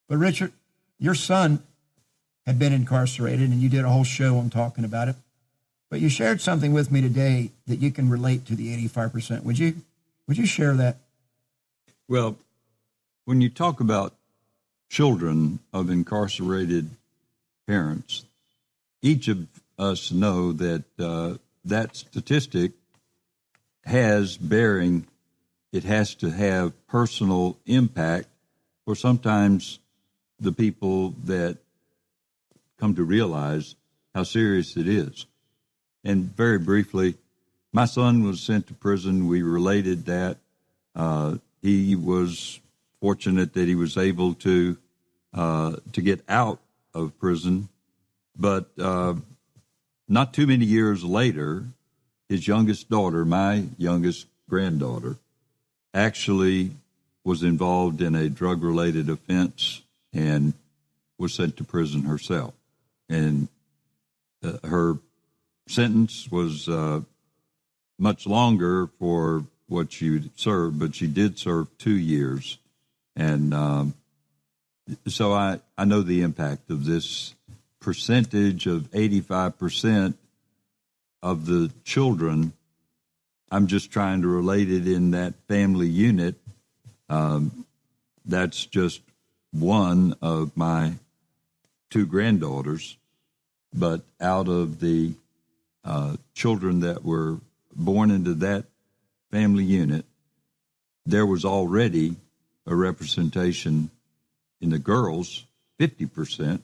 But Richard, your son had been incarcerated, and you did a whole show on talking about it. But you shared something with me today that you can relate to the 85%. Would you share that? Well, when you talk about children of incarcerated parents, each of us know that that statistic has bearing. It has to have personal impact for sometimes the people that come to realize how serious it is. And very briefly, my son was sent to prison. We related that. He was fortunate that he was able to get out of prison. But not too many years later, his youngest daughter, my youngest granddaughter, actually was involved in a drug-related offense and was sent to prison herself. And her sentence was much longer for what she served, but she did serve 2 years. And so I know the impact of this percentage of 85% of the children. I'm just trying to relate it in that family unit. That's just one of my 2 granddaughters, but out of the children that were born into that family unit, there was already a representation in the girls, 50%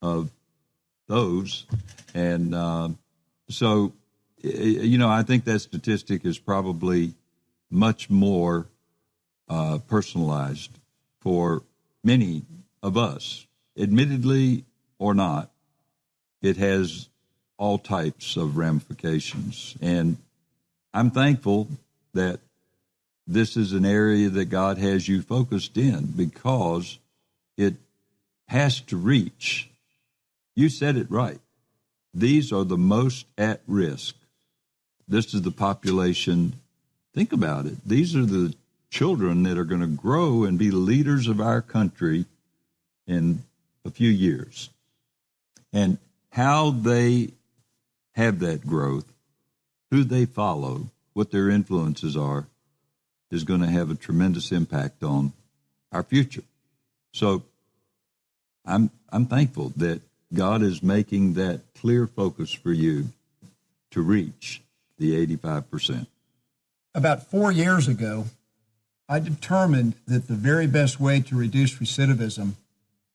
of those. And so, I think that statistic is probably much more personalized for many of us. Admittedly or not, it has all types of ramifications. And I'm thankful that this is an area that God has you focused in, because it has to reach. You said it right. These are the most at risk. This is the population. Think about it. These are the children that are going to grow and be leaders of our country in a few years. And how they have that growth, who they follow, what their influences are, is going to have a tremendous impact on our future. So I'm thankful that God is making that clear focus for you to reach the 85%. About 4 years ago, I determined that the very best way to reduce recidivism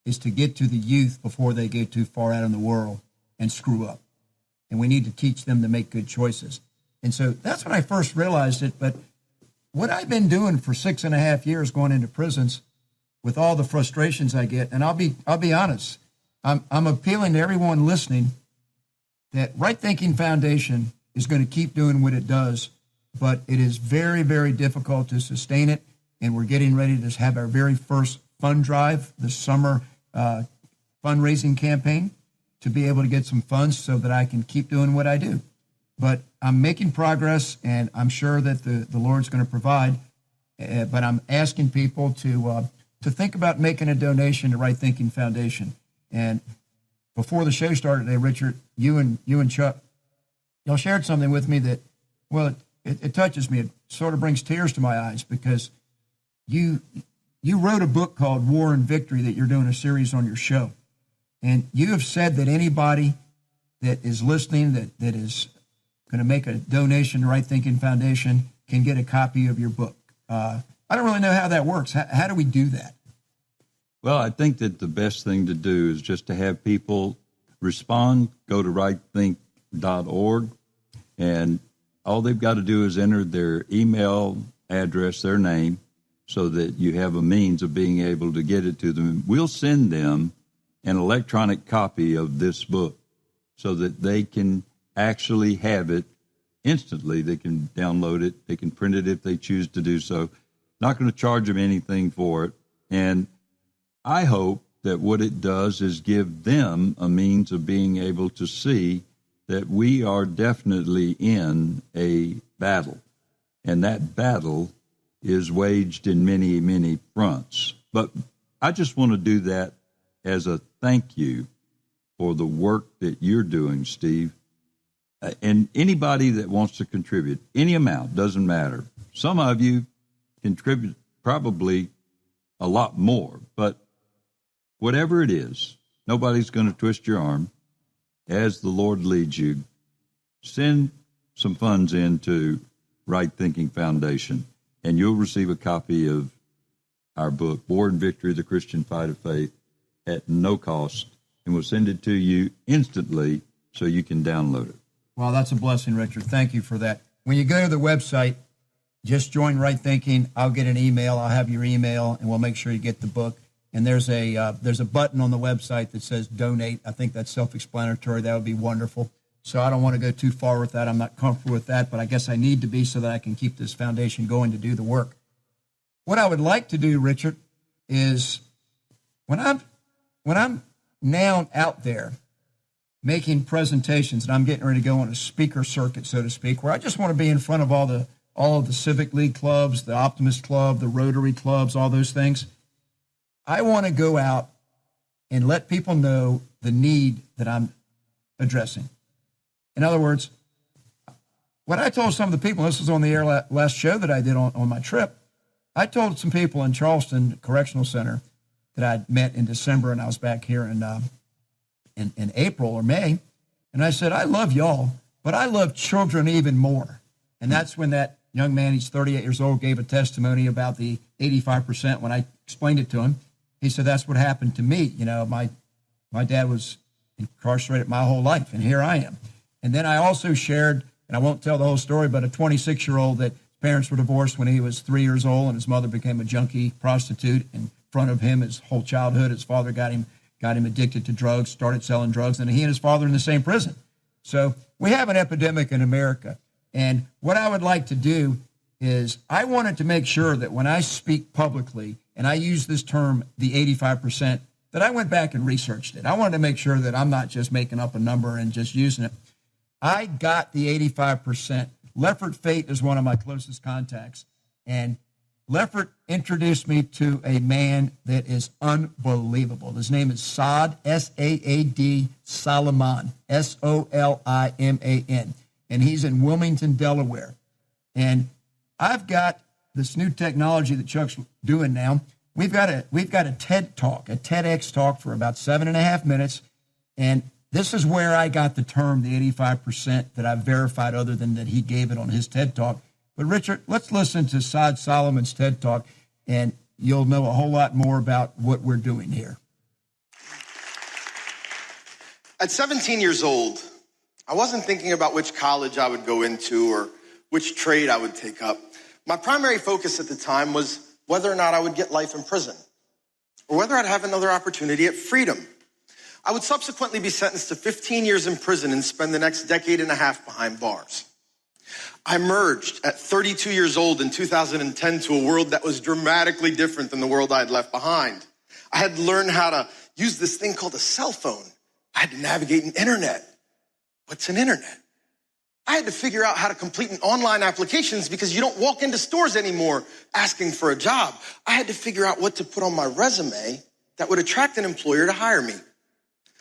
is to get to the youth before they get too far out in the world and screw up. And we need to teach them to make good choices. And so that's when I first realized it. But what I've been doing for 6.5 years going into prisons, with all the frustrations I get, and I'll be honest, I'm appealing to everyone listening that Right Thinking Foundation is going to keep doing what it does, but it is very, very difficult to sustain it. And we're getting ready to have our very first fund drive this summer, fundraising campaign, to be able to get some funds so that I can keep doing what I do. But I'm making progress, and I'm sure that the Lord's going to provide. But I'm asking people to think about making a donation to Right Thinking Foundation. And before the show started today, Richard, you and Chuck, y'all shared something with me that, well, it touches me. It sort of brings tears to my eyes, because you wrote a book called War and Victory that you're doing a series on your show. And you have said that anybody that is listening that is going to make a donation to Right Thinking Foundation can get a copy of your book. I don't really know how that works. How do we do that? Well, I think that the best thing to do is just to have people respond. Go to rightthink.org, and all they've got to do is enter their email address, their name, so that you have a means of being able to get it to them. We'll send them an electronic copy of this book so that they can actually have it instantly. They can download it. They can print it if they choose to do so. Not going to charge them anything for it. And I hope that what it does is give them a means of being able to see that we are definitely in a battle. And that battle is waged in many, many fronts. But I just want to do that as a thank you for the work that you're doing, Steve. And anybody that wants to contribute, any amount, doesn't matter. Some of you contribute probably a lot more, but whatever it is, nobody's going to twist your arm. As the Lord leads you, send some funds into Right Thinking Foundation, and you'll receive a copy of our book, War and Victory, The Christian Fight of Faith, at no cost, and we'll send it to you instantly so you can download it. Well, that's a blessing, Richard. Thank you for that. When you go to the website, just join Right Thinking. I'll get an email. I'll have your email, and we'll make sure you get the book. And there's a button on the website that says donate. I think that's self-explanatory. That would be wonderful. So I don't want to go too far with that. I'm not comfortable with that, but I guess I need to be so that I can keep this foundation going to do the work. What I would like to do, Richard, is when I'm now out there making presentations and I'm getting ready to go on a speaker circuit, so to speak, where I just want to be in front of all of the Civic League clubs, the Optimist Club, the Rotary clubs, all those things. I want to go out and let people know the need that I'm addressing. In other words, what I told some of the people, this was on the air last show that I did on my trip, I told some people in Charleston Correctional Center that I'd met in December, and I was back here in April or May, and I said, I love y'all, but I love children even more. And that's when that young man, he's 38 years old, gave a testimony about the 85% when I explained it to him. He said, that's what happened to me. You know, my dad was incarcerated my whole life, and here I am. And then I also shared, and I won't tell the whole story, but a 26-year-old that his parents were divorced when he was 3 years old, and his mother became a junkie prostitute in front of him his whole childhood. His father got him addicted to drugs, started selling drugs, and he and his father in the same prison. So we have an epidemic in America. And what I would like to do is I wanted to make sure that when I speak publicly, and I use this term, the 85%, that I went back and researched it. I wanted to make sure that I'm not just making up a number and just using it. I got the 85%. Leffert Fate is one of my closest contacts. And Leffert introduced me to a man that is unbelievable. His name is Saad, S-A-A-D, Soliman, S-O-L-I-M-A-N. And he's in Wilmington, Delaware. And I've got this new technology that Chuck's doing now. We've got a TED Talk, a TEDx talk for about 7.5 minutes. And this is where I got the term, the 85%, that I've verified other than that he gave it on his TED Talk. But Richard, let's listen to Saad Solomon's TED Talk, and you'll know a whole lot more about what we're doing here. At 17 years old, I wasn't thinking about which college I would go into or which trade I would take up. My primary focus at the time was whether or not I would get life in prison or whether I'd have another opportunity at freedom. I would subsequently be sentenced to 15 years in prison and spend the next decade and a half behind bars. I emerged at 32 years old in 2010 to a world that was dramatically different than the world I had left behind. I had learned how to use this thing called a cell phone. I had to navigate an internet. What's an internet? I had to figure out how to complete an online applications because you don't walk into stores anymore asking for a job. I had to figure out what to put on my resume that would attract an employer to hire me.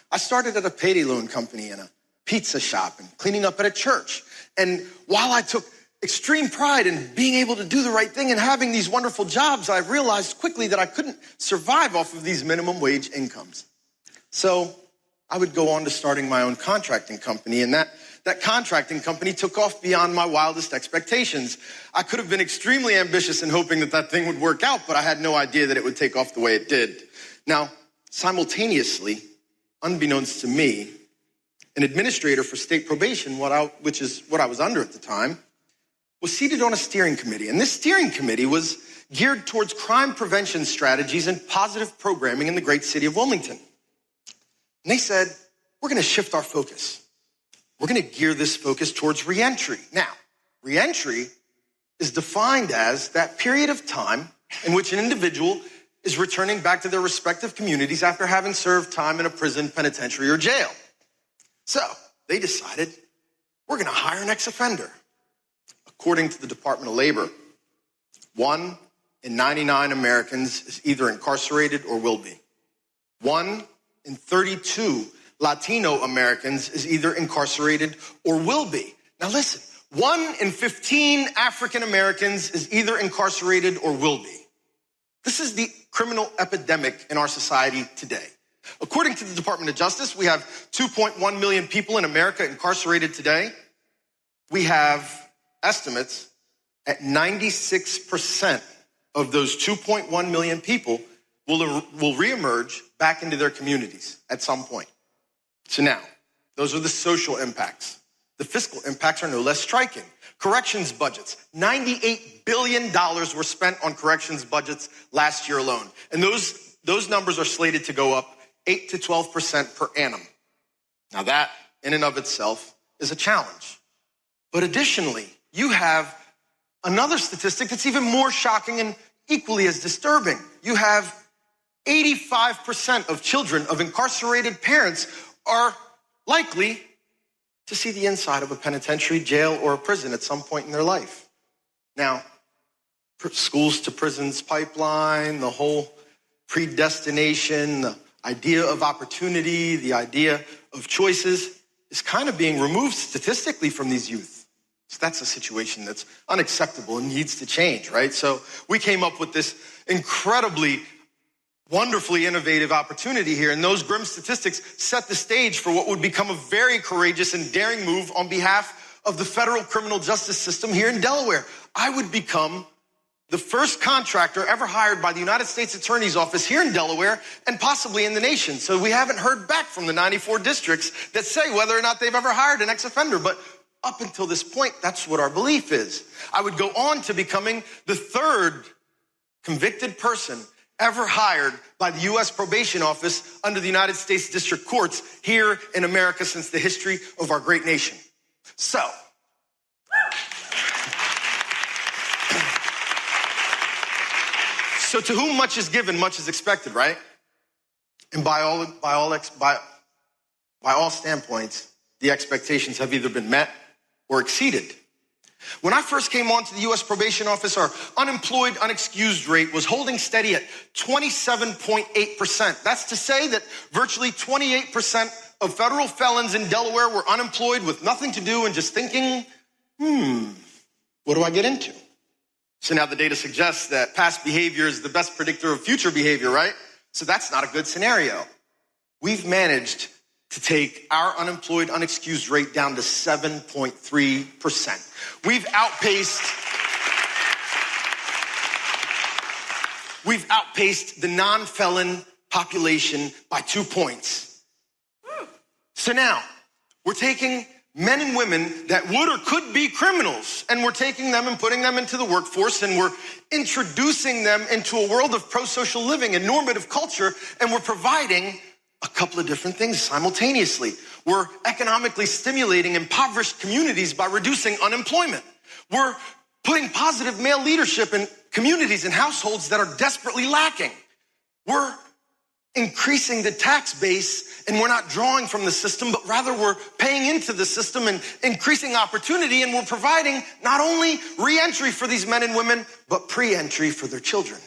I started at a payday loan company and a pizza shop and cleaning up at a church. And while I took extreme pride in being able to do the right thing and having these wonderful jobs, I realized quickly that I couldn't survive off of these minimum wage incomes. So I would go on to starting my own contracting company, and that contracting company took off beyond my wildest expectations. I could have been extremely ambitious in hoping that thing would work out, but I had no idea that it would take off the way it did. Now, simultaneously, unbeknownst to me, an administrator for state probation, which is what I was under at the time, was seated on a steering committee. And this steering committee was geared towards crime prevention strategies and positive programming in the great city of Wilmington. And they said, we're going to shift our focus. We're going to gear this focus towards reentry. Now, reentry is defined as that period of time in which an individual is returning back to their respective communities after having served time in a prison, penitentiary, or jail. So they decided, we're going to hire an ex-offender. According to the Department of Labor, 1 in 99 Americans is either incarcerated or will be. 1 in 32 Latino Americans is either incarcerated or will be. Now listen, 1 in 15 African Americans is either incarcerated or will be. This is the criminal epidemic in our society today. According to the Department of Justice, we have 2.1 million people in America incarcerated today. We have estimates at 96% of those 2.1 million people will reemerge back into their communities at some point. So now, those are the social impacts. The fiscal impacts are no less striking. Corrections budgets, $98 billion were spent on corrections budgets last year alone. And those numbers are slated to go up 8 to 12% per annum. Now that, in and of itself, is a challenge. But additionally, you have another statistic that's even more shocking and equally as disturbing. You have 85% of children of incarcerated parents are likely to see the inside of a penitentiary, jail, or a prison at some point in their life. Now, schools to prisons pipeline, the whole predestination, the idea of opportunity, the idea of choices is kind of being removed statistically from these youth. So that's a situation that's unacceptable and needs to change, right? So we came up with this incredibly wonderfully innovative opportunity here, and those grim statistics set the stage for what would become a very courageous and daring move on behalf of the federal criminal justice system here in Delaware. I would become the first contractor ever hired by the United States Attorney's Office here in Delaware and possibly in the nation. So we haven't heard back from the 94 districts that say whether or not they've ever hired an ex-offender, but up until this point, that's what our belief is. I would go on to becoming the third convicted person ever hired by the U.S. Probation Office under the United States District Courts here in America since the history of our great nation. So, to whom much is given, much is expected, right? And by all standpoints, the expectations have either been met or exceeded. When I first came on to the U.S. Probation Office, our unemployed, unexcused rate was holding steady at 27.8%. That's to say that virtually 28% of federal felons in Delaware were unemployed with nothing to do and just thinking, what do I get into? So now the data suggests that past behavior is the best predictor of future behavior, right? So that's not a good scenario. We've managed to take our unemployed, unexcused rate down to 7.3%. We've outpaced the non-felon population by 2 points. So now we're taking men and women that would or could be criminals, and we're taking them and putting them into the workforce, and we're introducing them into a world of pro-social living and normative culture, and we're providing a couple of different things simultaneously. We're economically stimulating impoverished communities by reducing unemployment. We're putting positive male leadership in communities and households that are desperately lacking. We're increasing the tax base, and we're not drawing from the system, but rather we're paying into the system and increasing opportunity, and we're providing not only re-entry for these men and women, but pre-entry for their children.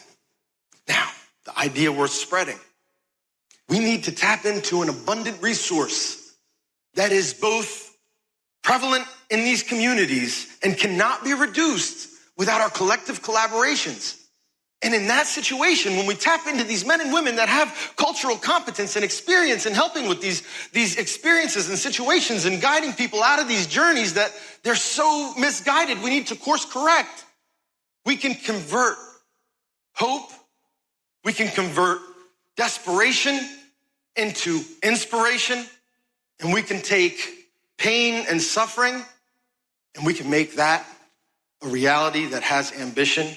Now, the idea worth spreading. We need to tap into an abundant resource that is both prevalent in these communities and cannot be reduced without our collective collaborations. And in that situation, when we tap into these men and women that have cultural competence and experience in helping with these experiences and situations and guiding people out of these journeys that they're so misguided, we need to course correct. We can convert hope, we can convert desperation into inspiration, and we can take pain and suffering, and we can make that a reality that has ambition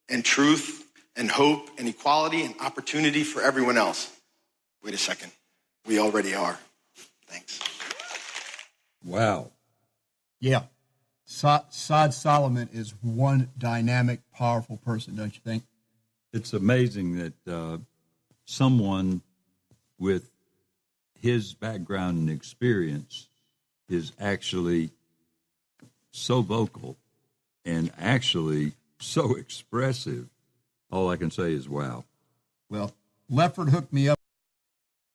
and truth and hope and equality and opportunity for everyone else. Wait a second. We already are. Thanks. Wow. Yeah. Saad Solomon is one dynamic, powerful person, don't you think? It's amazing that someone with his background and experience is actually so vocal and actually so expressive All I can say is wow. Well, Lefford hooked me up